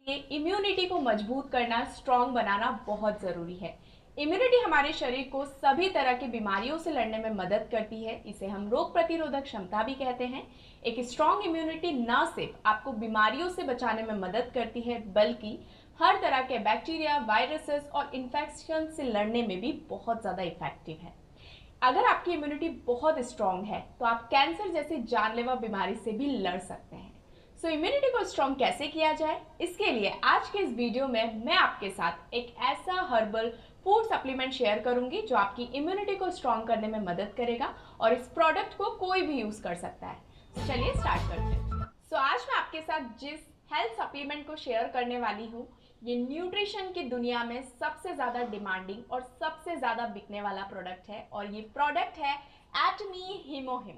Immunity को मजबूत करना, स्ट्रॉन्ग बनाना बहुत ज़रूरी है। इम्यूनिटी हमारे शरीर को सभी तरह की बीमारियों से लड़ने में मदद करती है। इसे हम रोग प्रतिरोधक क्षमता भी कहते हैं। एक स्ट्रॉन्ग इम्यूनिटी न सिर्फ आपको बीमारियों से बचाने में मदद करती है, बल्कि हर तरह के बैक्टीरिया, वायरसेस और इन्फेक्शन से लड़ने में भी बहुत ज़्यादा इफेक्टिव है। अगर आपकी इम्यूनिटी बहुत स्ट्रांग है तो आप कैंसर जैसी जानलेवा बीमारी से भी लड़ सकते हैं। सो इम्यूनिटी को स्ट्रांग कैसे किया जाए, इसके लिए आज के इस वीडियो में मैं आपके साथ एक ऐसा हर्बल फूड सप्लीमेंट शेयर करूंगी जो आपकी इम्यूनिटी को स्ट्रांग करने में मदद करेगा और इस प्रोडक्ट को कोई भी यूज कर सकता है। तो चलिए स्टार्ट करते हैं। आज मैं आपके साथ जिस हेल्थ सप्लीमेंट को शेयर करने वाली हूँ, ये न्यूट्रिशन की दुनिया में सबसे ज़्यादा डिमांडिंग और सबसे ज़्यादा बिकने वाला प्रोडक्ट है और ये प्रोडक्ट है एटमी हीमोहिम।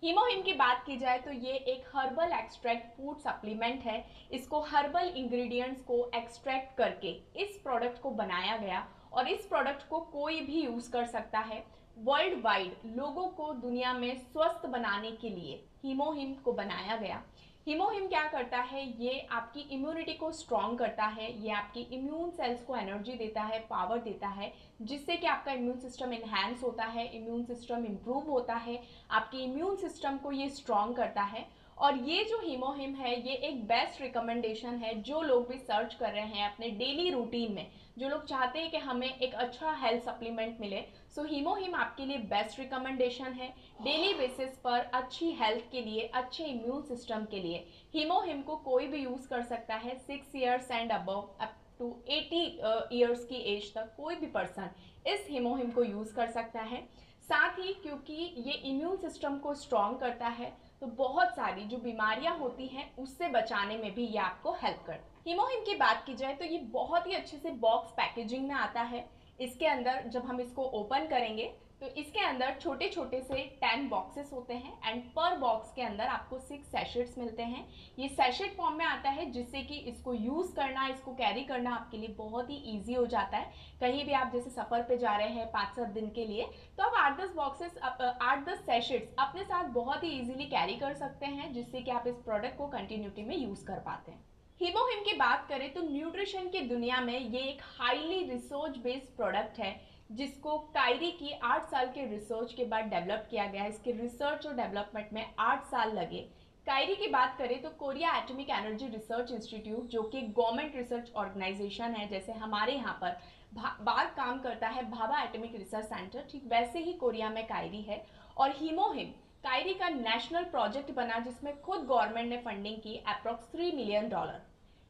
हीमोहिम की बात की जाए तो ये एक हर्बल एक्सट्रैक्ट फूड सप्लीमेंट है। इसको हर्बल इंग्रेडिएंट्स को एक्सट्रैक्ट करके इस प्रोडक्ट को बनाया गया और इस प्रोडक्ट को कोई भी यूज़ कर सकता है। वर्ल्ड वाइड लोगों को दुनिया में स्वस्थ बनाने के लिए हीमोहिम को बनाया गया। हीमोहिम क्या करता है, ये आपकी इम्यूनिटी को स्ट्रॉन्ग करता है, ये आपकी इम्यून सेल्स को एनर्जी देता है, पावर देता है, जिससे कि आपका इम्यून सिस्टम इन्हांस होता है, इम्यून सिस्टम इम्प्रूव होता है, आपकी इम्यून सिस्टम को ये स्ट्रॉन्ग करता है। और ये जो हीमोहिम है ये एक बेस्ट रिकमेंडेशन है जो लोग भी सर्च कर रहे हैं अपने डेली रूटीन में, जो लोग चाहते हैं कि हमें एक अच्छा हेल्थ सप्लीमेंट मिले। सो हीमोहिम आपके लिए बेस्ट रिकमेंडेशन है डेली बेसिस पर अच्छी हेल्थ के लिए, अच्छे इम्यून सिस्टम के लिए। हीमोहिम को कोई भी यूज़ कर सकता है 6 years and above, up to 80 years की एज तक कोई भी पर्सन इस हीमोहिम को यूज़ कर सकता है। साथ ही क्योंकि ये इम्यून सिस्टम को स्ट्रॉन्ग करता है तो बहुत सारी जो बीमारियां होती हैं उससे बचाने में भी ये आपको हेल्प करता है। हीमोहिम की बात की जाए तो ये बहुत ही अच्छे से बॉक्स पैकेजिंग में आता है। इसके अंदर जब हम इसको ओपन करेंगे तो इसके अंदर छोटे छोटे से 10 बॉक्सेस होते हैं एंड पर बॉक्स के अंदर आपको 6 सैशेट्स मिलते हैं। ये सैशेट फॉर्म में आता है जिससे कि इसको यूज़ करना, इसको कैरी करना आपके लिए बहुत ही ईजी हो जाता है। कहीं भी आप जैसे सफ़र पे जा रहे हैं 5-7 दिन के लिए तो आप 8-10 बॉक्सेस, 8-10 सैशेट्स अपने साथ बहुत ही ईजिली कैरी कर सकते हैं, जिससे कि आप इस प्रोडक्ट को कंटिन्यूटी में यूज़ कर पाते हैं। हीमोहिम की बात करें तो न्यूट्रिशन की दुनिया में ये एक हाईली रिसर्च बेस्ड प्रोडक्ट है जिसको कायरी की 8 साल के रिसर्च के बाद डेवलप किया गया। इसके रिसर्च और डेवलपमेंट में 8 साल लगे। कायरी की बात करें तो Korea atomic energy research institute, जो कि गवर्नमेंट रिसर्च ऑर्गेनाइजेशन है, जैसे हमारे यहाँ पर बार काम करता है भाभा एटॉमिक रिसर्च सेंटर, ठीक वैसे ही कोरिया में कायरी है। और हीमोहिम कायरी का नेशनल प्रोजेक्ट बना जिसमें खुद गवर्नमेंट ने फंडिंग की अप्रॉक्स $3 मिलियन।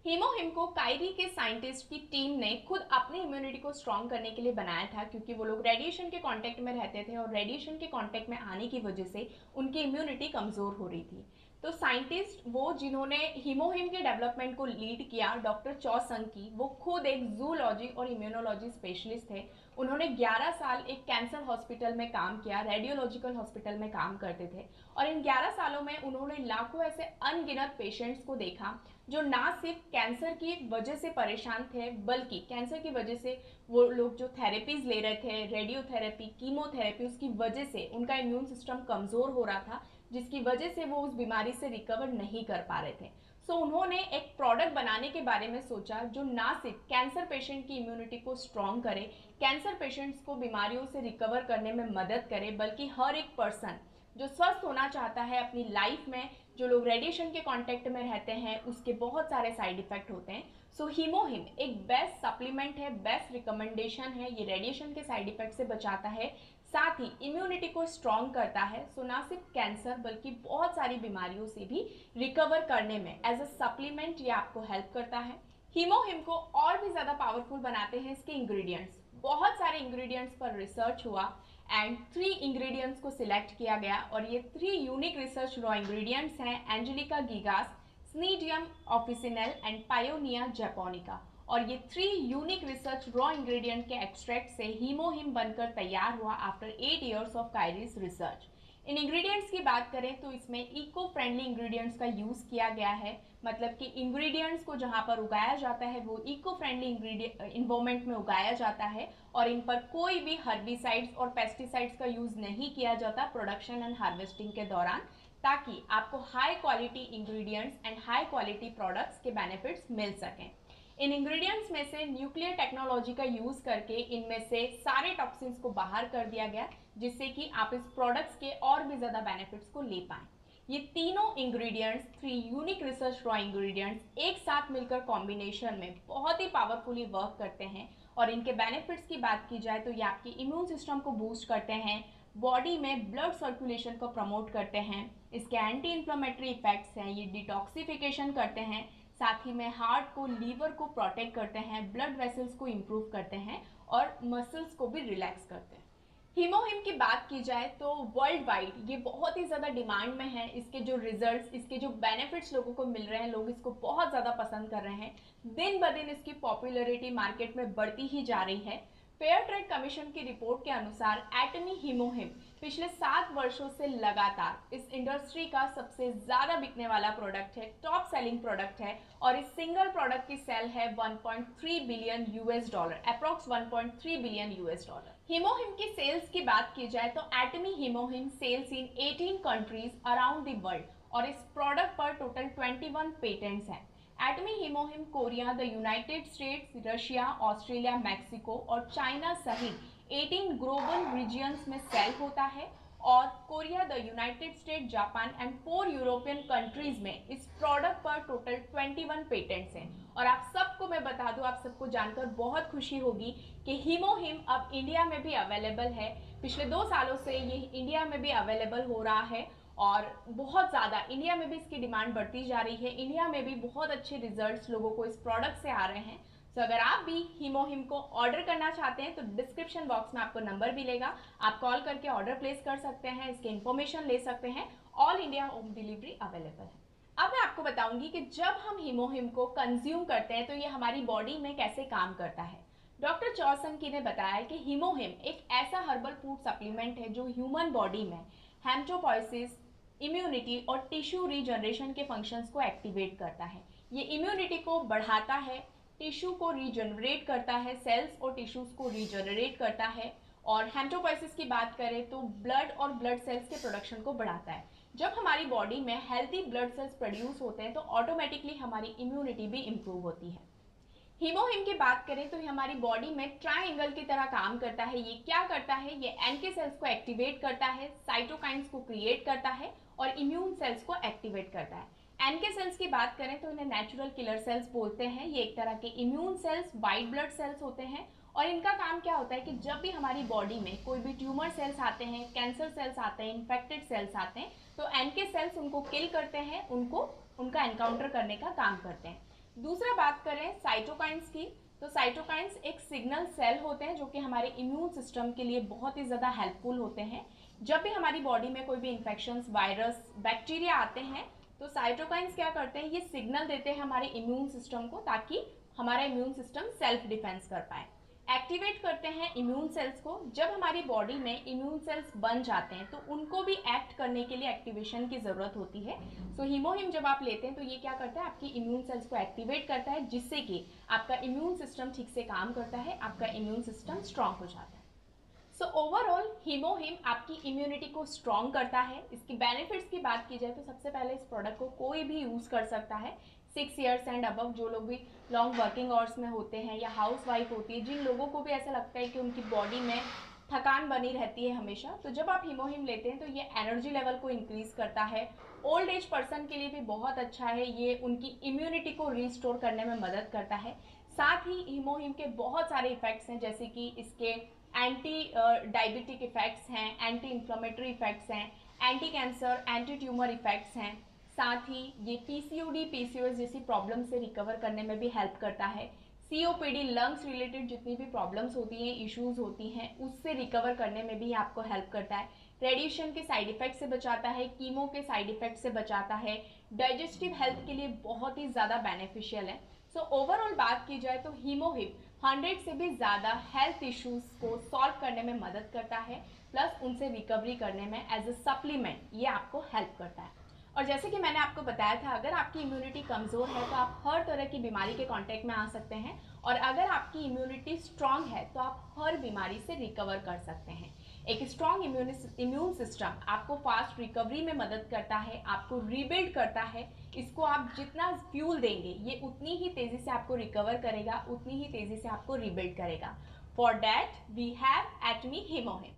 हीमोहिम को कायरी के साइंटिस्ट की टीम ने खुद अपनी इम्यूनिटी को स्ट्रॉन्ग करने के लिए बनाया था, क्योंकि वो लोग रेडिएशन के कांटेक्ट में रहते थे और रेडिएशन के कांटेक्ट में आने की वजह से उनकी इम्यूनिटी कमज़ोर हो रही थी। तो साइंटिस्ट वो जिन्होंने हीमोहिम के डेवलपमेंट को लीड किया, डॉक्टर चौ संग की, वो खुद एक जूलॉजी और इम्यूनोलॉजी स्पेशलिस्ट थे। उन्होंने 11 साल एक कैंसर हॉस्पिटल में काम किया, रेडियोलॉजिकल हॉस्पिटल में काम करते थे और इन 11 सालों में उन्होंने लाखों ऐसे अनगिनत पेशेंट्स को देखा जो ना सिर्फ कैंसर की वजह से परेशान थे, बल्कि कैंसर की वजह से वो लोग जो थेरेपीज ले रहे थे, रेडियोथेरेपी, कीमोथेरेपी, उसकी वजह से उनका इम्यून सिस्टम कमज़ोर हो रहा था, जिसकी वजह से वो उस बीमारी से रिकवर नहीं कर पा रहे थे। सो उन्होंने एक प्रोडक्ट बनाने के बारे में सोचा जो ना सिर्फ कैंसर पेशेंट की इम्यूनिटी को स्ट्रॉन्ग करे, कैंसर पेशेंट्स को बीमारियों से रिकवर करने में मदद करे, बल्कि हर एक पर्सन जो स्वस्थ होना चाहता है अपनी लाइफ में, जो लोग रेडिएशन के कांटेक्ट में रहते हैं उसके बहुत सारे साइड इफेक्ट होते हैं। सो हीमोहिम एक बेस्ट सप्लीमेंट है, बेस्ट रिकमेंडेशन है। ये रेडिएशन के साइड इफेक्ट से बचाता है, साथ ही इम्यूनिटी को स्ट्रॉन्ग करता है। सो ना सिर्फ कैंसर बल्कि बहुत सारी बीमारियों से भी रिकवर करने में एज अ सप्लीमेंट ये आपको हेल्प करता है। हीमोहिम को और भी ज़्यादा पावरफुल बनाते हैं इसके इंग्रेडिएंट्स। बहुत सारे इंग्रेडिएंट्स पर रिसर्च हुआ एंड 3 इंग्रेडिएंट्स को सिलेक्ट किया गया और ये 3 यूनिक रिसर्च रॉ इंग्रेडिएंट्स हैं Angelica gigas, Cnidium officinale and Paeonia japonica. और ये 3 यूनिक रिसर्च रॉ इंग्रेडिएंट के एक्सट्रैक्ट से हीमोहिम बनकर तैयार हुआ after 8 years of KAERI's research. इन इंग्रेडिएंट्स की बात करें तो इसमें इको फ्रेंडली इंग्रेडिएंट्स का यूज़ किया गया है, मतलब कि इंग्रेडिएंट्स को जहाँ पर उगाया जाता है वो इको फ्रेंडली इन्वायरमेंट में उगाया जाता है और इन पर कोई भी हर्बिसाइड्स और पेस्टिसाइड्स का यूज़ नहीं किया जाता प्रोडक्शन एंड हार्वेस्टिंग के दौरान, ताकि आपको high quality ingredients and high quality products के बेनिफिट्स मिल सकें। इन इंग्रेडिएंट्स में से न्यूक्लियर टेक्नोलॉजी का यूज करके इनमें से सारे टॉक्सिन्स को बाहर कर दिया गया, जिससे कि आप इस प्रोडक्ट्स के और भी ज्यादा बेनिफिट्स को ले पाएं। ये तीनों ingredients, 3 unique research raw ingredients एक साथ मिलकर कॉम्बिनेशन में बहुत ही पावरफुली वर्क करते हैं। और इनके बेनिफिट्स की बात की जाए तो ये आपकी इम्यून सिस्टम को बूस्ट करते हैं, बॉडी में ब्लड सर्कुलेशन को प्रमोट करते हैं, इसके एंटी इन्फ्लेमेटरी इफेक्ट्स हैं, ये डिटॉक्सिफिकेशन करते हैं, साथ ही में हार्ट को, लीवर को प्रोटेक्ट करते हैं, ब्लड वेसल्स को इम्प्रूव करते हैं और मसल्स को भी रिलैक्स करते हैं। हीमोहिम की बात की जाए तो वर्ल्ड वाइड ये बहुत ही ज़्यादा डिमांड में है। इसके जो रिजल्ट्स, इसके जो बेनिफिट्स लोगों को मिल रहे हैं, लोग इसको बहुत ज़्यादा पसंद कर रहे हैं। दिन ब दिन इसकी पॉपुलैरिटी मार्केट में बढ़ती ही जा रही है। फेयर ट्रेड कमीशन की रिपोर्ट के अनुसार एटमी हीमोहिम पिछले 7 वर्षों से लगातार इस इंडस्ट्री का सबसे ज्यादा बिकने वाला प्रोडक्ट है, टॉप सेलिंग प्रोडक्ट है और इस सिंगल प्रोडक्ट की सेल है 1.3 billion US dollar, approx 1.3 billion US dollar. HemoHIM की सेल्स की बात की जाए तो Atomy HemoHIM sales in 18 countries around the world और इस प्रोडक्ट पर टोटल 21 पेटेंट्स हैं। Atomy HemoHIM Korea, the United States, Russia, Australia, Mexico और चाइना सहित 18 ग्लोबल रीजियंस में सेल होता है और Korea, the United State, Japan and 4 European countries में इस प्रोडक्ट पर टोटल 21 पेटेंट्स हैं। और आप सबको मैं बता दूं, आप सबको जानकर बहुत खुशी होगी कि हीमोहिम अब इंडिया में भी अवेलेबल है। पिछले 2 सालों से ये इंडिया में भी अवेलेबल हो रहा है और बहुत ज़्यादा इंडिया में भी इसकी डिमांड बढ़ती जा रही है। इंडिया में भी बहुत अच्छे रिजल्ट्स लोगों को इस प्रोडक्ट से आ रहे हैं। तो अगर आप भी हीमोहिम को ऑर्डर करना चाहते हैं तो डिस्क्रिप्शन बॉक्स में आपको नंबर मिलेगा, आप कॉल करके ऑर्डर प्लेस कर सकते हैं, इसके इन्फॉर्मेशन ले सकते हैं। All India home delivery available है। अब मैं आपको बताऊंगी कि जब हम हीमोहिम को कंज्यूम करते हैं तो ये हमारी बॉडी में कैसे काम करता है। डॉक्टर चौसनकी ने बताया कि हीमोहिम एक ऐसा हर्बल फूड सप्लीमेंट है जो ह्यूमन बॉडी में हेमेटोपोइसिस, इम्यूनिटी और टिश्यू रीजनरेशन के फंक्शंस को एक्टिवेट करता है। ये इम्यूनिटी को बढ़ाता है, टिश्यू को रीजनरेट करता है, सेल्स और टिश्यूज को रीजनरेट करता है और हेमेटोपोइसिस की बात करें तो ब्लड और ब्लड सेल्स के प्रोडक्शन को बढ़ाता है। जब हमारी बॉडी में हेल्थी ब्लड सेल्स प्रोड्यूस होते हैं तो ऑटोमेटिकली हमारी इम्यूनिटी भी इम्प्रूव होती है। हीमोहिम की बात करें तो हमारी बॉडी में ट्रायंगल की तरह काम करता है। ये क्या करता है, ये एनके सेल्स को एक्टिवेट करता है, साइटोकाइंस को क्रिएट करता है और इम्यून सेल्स को एक्टिवेट करता है। एनके सेल्स की बात करें तो इन्हें नेचुरल किलर सेल्स बोलते हैं। ये एक तरह के immune cells, white blood cells होते हैं और इनका काम क्या होता है कि जब भी हमारी बॉडी में कोई भी ट्यूमर सेल्स आते हैं, कैंसर सेल्स आते हैं, इन्फेक्टेड सेल्स आते हैं तो एनके सेल्स उनको किल करते हैं, उनका एनकाउंटर करने का काम करते हैं। दूसरा बात करें साइटोकाइंस की तो साइटोकाइंस एक सिग्नल सेल होते हैं जो कि हमारे इम्यून सिस्टम के लिए बहुत ही ज़्यादा हेल्पफुल होते हैं। जब भी हमारी बॉडी में कोई भी इन्फेक्शंस, वायरस, बैक्टीरिया आते हैं तो साइटोकाइंस क्या करते हैं, ये सिग्नल देते हैं हमारे इम्यून सिस्टम को ताकि हमारा इम्यून सिस्टम सेल्फ डिफेंस कर पाए। एक्टिवेट करते हैं इम्यून सेल्स को। जब हमारी बॉडी में इम्यून सेल्स बन जाते हैं तो उनको भी एक्ट करने के लिए एक्टिवेशन की ज़रूरत होती है। सो हीमोहिम जब आप लेते हैं तो ये क्या करता है, आपकी इम्यून सेल्स को एक्टिवेट करता है जिससे कि आपका इम्यून सिस्टम ठीक से काम करता है, आपका इम्यून सिस्टम स्ट्रांग हो जाता है। सो ओवरऑल हीमोहिम आपकी इम्यूनिटी को स्ट्रॉन्ग करता है। इसकी बेनिफिट्स की बात की जाए तो सबसे पहले इस प्रोडक्ट को कोई भी यूज़ कर सकता है। 6 ईयर्स एंड अबव जो लोग भी लॉन्ग वर्किंग आवर्स में होते हैं या हाउस वाइफ होती है, जिन लोगों को भी ऐसा लगता है कि उनकी बॉडी में थकान बनी रहती है हमेशा, तो जब आप हीमोहिम लेते हैं तो ये एनर्जी लेवल को इंक्रीज करता है। ओल्ड एज पर्सन के लिए भी बहुत अच्छा है, ये उनकी इम्यूनिटी को रिस्टोर करने में मदद करता है। साथ ही हीमोहिम के बहुत सारे इफेक्ट्स हैं, जैसे कि इसके एंटी डायबिटिक इफेक्ट्स हैं, एंटी इन्फ्लेमेटरी इफेक्ट्स हैं, anti cancer, anti tumour effects हैं। साथ ही ये पीसीओडी, पीसीओएस जैसी प्रॉब्लम से रिकवर करने में भी हेल्प करता है। सीओपीडी, लंग्स रिलेटेड जितनी भी प्रॉब्लम्स होती हैं, इश्यूज होती हैं, उससे रिकवर करने में भी आपको हेल्प करता है। रेडिएशन के साइड इफेक्ट से बचाता है, कीमो के साइड इफेक्ट से बचाता है, डाइजेस्टिव हेल्थ के लिए बहुत ही ज़्यादा बेनिफिशियल है। सो ओवरऑल बात की जाए तो हीमोहिम 100 से भी ज़्यादा हेल्थ इश्यूज को सॉल्व करने में मदद करता है, प्लस उनसे रिकवरी करने में एज ए सप्लीमेंट ये आपको हेल्प करता है। और जैसे कि मैंने आपको बताया था, अगर आपकी इम्यूनिटी कमज़ोर है तो आप हर तरह की बीमारी के कांटेक्ट में आ सकते हैं और अगर आपकी इम्यूनिटी स्ट्रांग है तो आप हर बीमारी से रिकवर कर सकते हैं। एक स्ट्रॉन्ग इम्यून सिस्टम आपको फास्ट रिकवरी में मदद करता है, आपको रीबिल्ड करता है। इसको आप जितना फ्यूल देंगे ये उतनी ही तेजी से आपको रिकवर करेगा, उतनी ही तेजी से आपको रीबिल्ड करेगा। For that we have Atomy हीमोहिम।